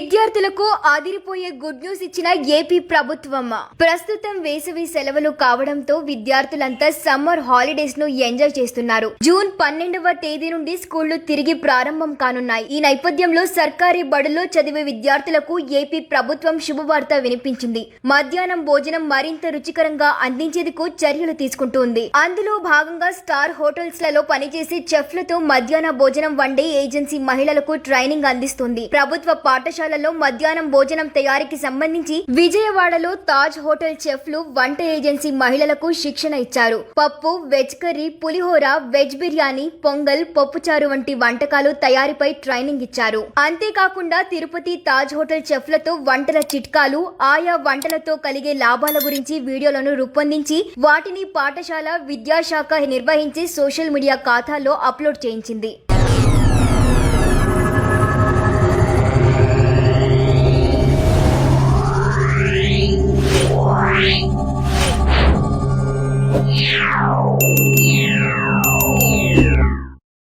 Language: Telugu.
విద్యార్థులకు ఆదిరిపోయే గుడ్ న్యూస్ ఇచ్చిన ఏపీ ప్రభుత్వం. ప్రస్తుతం వేసవి సెలవులు కావడంతో విద్యార్థులంతా సమ్మర్ హాలిడేస్ ను ఎంజాయ్ చేస్తున్నారు. జూన్ 12వ తేదీ నుండి స్కూళ్లు తిరిగి ప్రారంభం కానున్నాయి. ఈ నేపథ్యంలో సర్కారీ బడుల్లో చదివే విద్యార్థులకు ఏపీ ప్రభుత్వం శుభవార్త వినిపించింది. మధ్యాహ్నం భోజనం మరింత రుచికరంగా అందించేందుకు చర్యలు తీసుకుంటోంది. అందులో భాగంగా స్టార్ హోటల్స్ లలో పనిచేసే చెఫ్లతో మధ్యాహ్న భోజనం వండే ఏజెన్సీ మహిళలకు ట్రైనింగ్ అందిస్తుంది. ప్రభుత్వ పాఠశాలలో మధ్యాహ్నం భోజనం తయారీకి సంబంధించి విజయవాడలో తాజ్ హోటల్ చెఫ్లు వంట ఏజెన్సీ మహిళలకు శిక్షణ ఇచ్చారు. పప్పు, వెజ్ కర్రీ, పులిహోర, వెజ్ బిర్యానీ, పొంగల్, పప్పుచారు వంటి వంటకాలు తయారీపై ట్రైనింగ్ ఇచ్చారు. అంతేకాకుండా తిరుపతి తాజ్ హోటల్ చెఫ్లతో వంటల చిట్కాలు, ఆయా వంటలతో కలిగే లాభాల గురించి వీడియోలను రూపొందించి వాటిని పాఠశాల విద్యాశాఖ నిర్వహించే సోషల్ మీడియా ఖాతాల్లో అప్లోడ్ చేయించింది. Yeah.